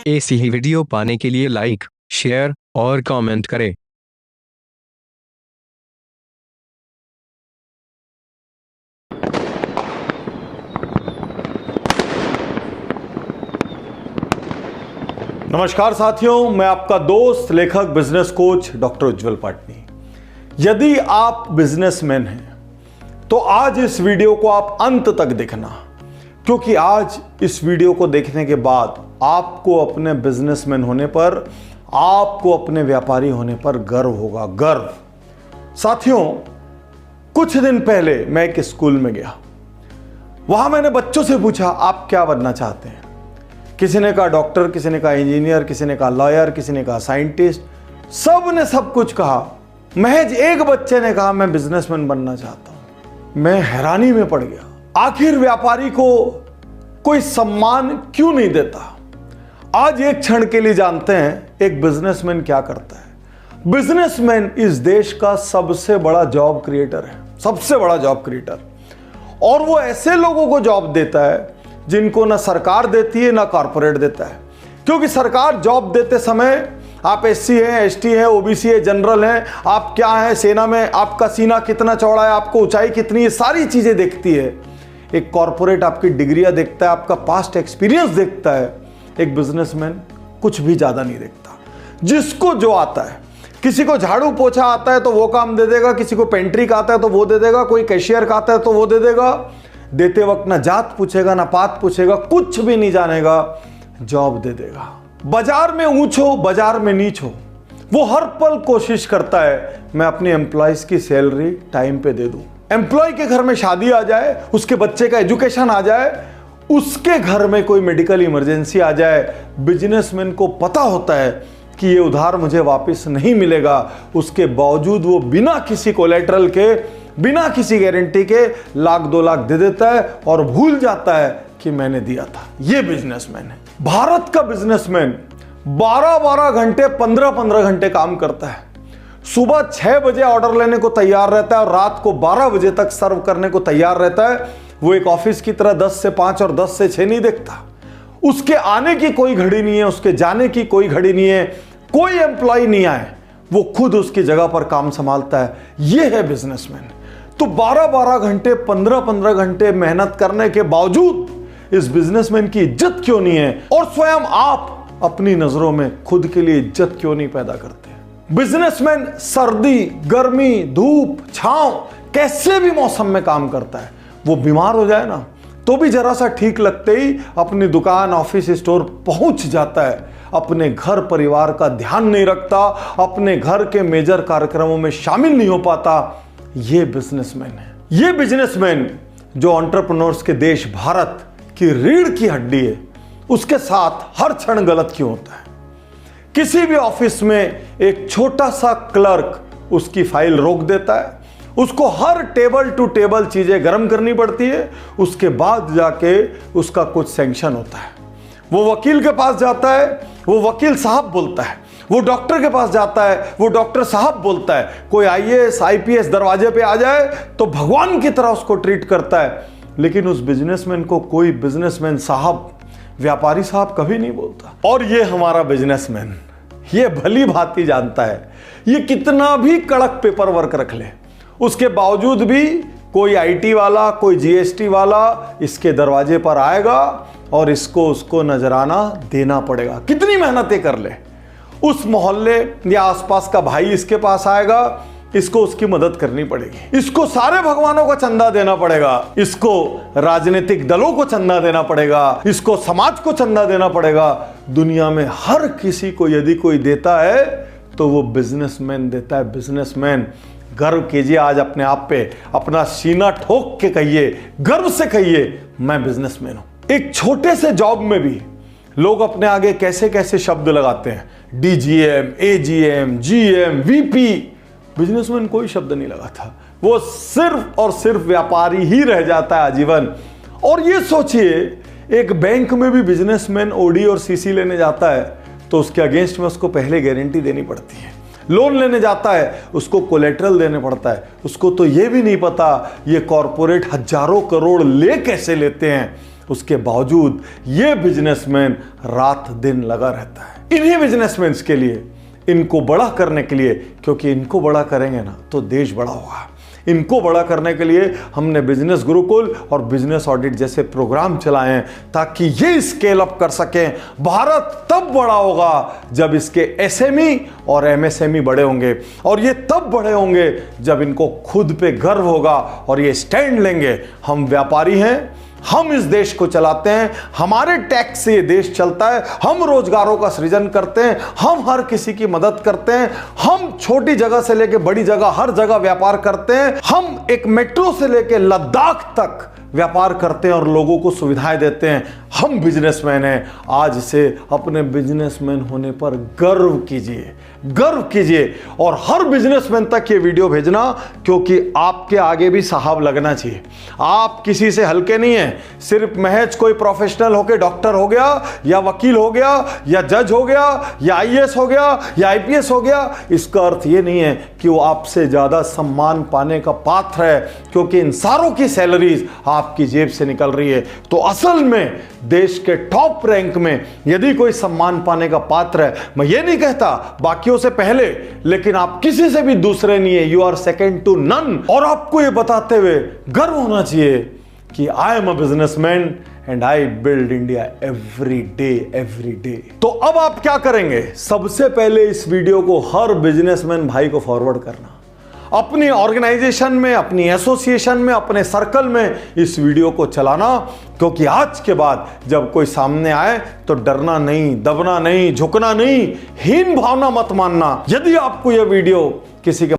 ऐसी ही वीडियो पाने के लिए लाइक, शेयर और कमेंट करें। नमस्कार साथियों, मैं आपका दोस्त लेखक बिजनेस कोच डॉक्टर उज्जवल पाटनी। यदि आप बिजनेसमैन हैं तो आज इस वीडियो को आप अंत तक देखना, क्योंकि आज इस वीडियो को देखने के बाद आपको अपने बिजनेसमैन होने पर, आपको अपने व्यापारी होने पर गर्व होगा। गर्व। साथियों, कुछ दिन पहले मैं एक स्कूल में गया। वहां मैंने बच्चों से पूछा, आप क्या बनना चाहते हैं? किसी ने कहा डॉक्टर, किसी ने कहा इंजीनियर, किसी ने कहा लॉयर, किसी ने कहा साइंटिस्ट। सब ने सब कुछ कहा। महज एक बच्चे ने कहा मैं बिजनेसमैन बनना चाहता हूं। मैं हैरानी में पड़ गया। आखिर व्यापारी को कोई सम्मान क्यों नहीं देता? आज एक क्षण के लिए जानते हैं एक बिजनेसमैन क्या करता है। बिजनेसमैन इस देश का सबसे बड़ा जॉब क्रिएटर है, सबसे बड़ा जॉब क्रिएटर। और वो ऐसे लोगों को जॉब देता है जिनको ना सरकार देती है ना कॉर्पोरेट देता है। क्योंकि सरकार जॉब देते समय आप एससी हैं, एसटी हैं, ओबीसी है, जनरल हैं, आप क्या हैं सेना में, आपका सीना कितना चौड़ा है, आपको ऊंचाई कितनी है, सारी चीजें देखती है। एक कॉर्पोरेट आपकी डिग्रियां देखता है, आपका पास्ट एक्सपीरियंस देखता है। एक बिजनेसमैन कुछ भी ज्यादा नहीं देखता। जिसको जो आता है, किसी को झाड़ू पोछा आता है तो वो काम दे देगा, किसी को पेंट्री का आता है तो वो दे देगा, कोई कैशियर का आता है तो वो दे देगा। देते वक्त ना जात पूछेगा ना पात पूछेगा, कुछ भी नहीं जानेगा, जॉब दे देगा। बाजार में ऊंच हो, बाजार में नीच हो, वो हर पल कोशिश करता है मैं अपने एम्प्लॉयज की सैलरी टाइम पे दे दूं। एम्प्लॉय के घर में शादी आ जाए, उसके बच्चे का एजुकेशन आ जाए, उसके घर में कोई मेडिकल इमरजेंसी आ जाए, बिजनेसमैन को पता होता है कि ये उधार मुझे वापस नहीं मिलेगा। उसके बावजूद वो बिना किसी कोलेटरल के, बिना किसी गारंटी के लाख 2 लाख दे देता है और भूल जाता है कि मैंने दिया था। ये बिजनेसमैन है। भारत का बिजनेसमैन 12-12 घंटे, 15-15 घंटे काम करता है। सुबह 6 बजे ऑर्डर लेने को तैयार रहता है और रात को 12 बजे तक सर्व करने को तैयार रहता है। वो एक ऑफिस की तरह 10 से 5 और 10 से 6 नहीं देखता। उसके आने की कोई घड़ी नहीं है, उसके जाने की कोई घड़ी नहीं है। कोई एम्प्लॉय नहीं आए, वो खुद उसकी जगह पर काम संभालता है। ये है बिजनेसमैन। तो 12-12 घंटे, 15-15 घंटे मेहनत करने के बावजूद इस बिजनेसमैन की इज्जत क्यों नहीं है? और स्वयं आप अपनी नजरों में खुद के लिए इज्जत क्यों नहीं पैदा करते? बिजनेसमैन सर्दी, गर्मी, धूप, छांव, कैसे भी मौसम में काम करता है। वो बीमार हो जाए ना तो भी जरा सा ठीक लगते ही अपनी दुकान, ऑफिस, स्टोर पहुंच जाता है। अपने घर परिवार का ध्यान नहीं रखता, अपने घर के मेजर कार्यक्रमों में शामिल नहीं हो पाता। ये बिजनेसमैन है। ये बिजनेसमैन जो एंटरप्रेन्योर्स के देश भारत की रीढ़ की हड्डी है, उसके साथ हर क्षण गलत क्यों होता है? किसी भी ऑफिस में एक छोटा सा क्लर्क उसकी फाइल रोक देता है, उसको हर टेबल टू टेबल चीजें गर्म करनी पड़ती है, उसके बाद जाके उसका कुछ सैंक्शन होता है। वो वकील के पास जाता है, वो वकील साहब बोलता है। वो डॉक्टर के पास जाता है, वो डॉक्टर साहब बोलता है। कोई आईएएस, आईपीएस दरवाजे पे आ जाए तो भगवान की तरह उसको ट्रीट करता है। लेकिन उस बिजनेसमैन को कोई बिजनेसमैन साहब, व्यापारी साहब कभी नहीं बोलता। और ये हमारा बिजनेसमैन, ये भली भांति जानता है ये कितना भी कड़क पेपर वर्क रख ले, उसके बावजूद भी कोई आईटी वाला, कोई जीएसटी वाला इसके दरवाजे पर आएगा और इसको उसको नजराना देना पड़ेगा। कितनी मेहनतें कर ले, उस मोहल्ले या आसपास का भाई इसके पास आएगा, इसको उसकी मदद करनी पड़ेगी। इसको सारे भगवानों का चंदा देना पड़ेगा, इसको राजनीतिक दलों को चंदा देना पड़ेगा, इसको समाज को चंदा देना पड़ेगा। दुनिया में हर किसी को यदि कोई देता है तो वो बिजनेसमैन देता है। बिजनेसमैन। गर्व कीजिए आज अपने आप पे, अपना सीना ठोक के कहिए, गर्व से कहिए मैं बिजनेसमैन हूं। एक छोटे से जॉब में भी लोग अपने आगे कैसे कैसे शब्द लगाते हैं, DGM, AGM, GM, VP. Businessman कोई शब्द नहीं लगाता, वो सिर्फ और सिर्फ व्यापारी ही रह जाता है आजीवन। और ये सोचिए, एक बैंक में भी बिजनेसमैन ओडी और सीसी लेने जाता है तो उसके अगेंस्ट में उसको पहले गारंटी देनी पड़ती है। लोन लेने जाता है उसको कोलेटरल देने पड़ता है। उसको तो ये भी नहीं पता ये कॉरपोरेट हजारों करोड़ ले कैसे लेते हैं। उसके बावजूद ये बिजनेसमैन रात दिन लगा रहता है इन्हीं बिजनेसमैन के लिए, इनको बड़ा करने के लिए, क्योंकि इनको बड़ा करेंगे ना तो देश बड़ा होगा। इनको बड़ा करने के लिए हमने बिजनेस गुरुकुल और बिजनेस ऑडिट जैसे प्रोग्राम चलाए हैं ताकि ये स्केल अप कर सकें। भारत तब बड़ा होगा जब इसके एसएमई और एमएसएमई बड़े होंगे, और ये तब बड़े होंगे जब इनको खुद पे गर्व होगा और ये स्टैंड लेंगे, हम व्यापारी हैं, हम इस देश को चलाते हैं, हमारे टैक्स से ये देश चलता है, हम रोजगारों का सृजन करते हैं, हम हर किसी की मदद करते हैं, हम छोटी जगह से लेकर बड़ी जगह हर जगह व्यापार करते हैं, हम एक मेट्रो से लेकर लद्दाख तक व्यापार करते हैं और लोगों को सुविधाएं देते हैं। हम बिजनेसमैन हैं। आज से अपने बिजनेसमैन होने पर गर्व कीजिए, गर्व कीजिए, और हर बिजनेसमैन तक ये वीडियो भेजना, क्योंकि आपके आगे भी साहब लगना चाहिए। आप किसी से हल्के नहीं हैं। सिर्फ महज कोई प्रोफेशनल होके डॉक्टर हो गया या वकील हो गया या जज हो गया या आईएएस हो गया या आईपीएस हो गया, इसका अर्थ ये नहीं है कि वो आपसे ज्यादा सम्मान पाने का पात्र है, क्योंकि इन सारों की सैलरीज आपकी जेब से निकल रही है। तो असल में देश के टॉप रैंक में यदि कोई सम्मान पाने का पात्र है, मैं ये नहीं कहता बाकियों से पहले, लेकिन आप किसी से भी दूसरे नहीं है, you are second to none. और आपको ये बताते हुए गर्व होना चाहिए कि I am a businessman and I build India every day. तो अब आप क्या करेंगे? सबसे पहले इस वीडियो को हर बिजनेसमैन भाई को फॉरवर्ड करना, अपनी ऑर्गेनाइजेशन में, अपनी एसोसिएशन में, अपने सर्कल में इस वीडियो को चलाना, क्योंकि आज के बाद जब कोई सामने आए तो डरना नहीं, दबना नहीं, झुकना नहीं, हीन भावना मत मानना। यदि आपको यह वीडियो किसी के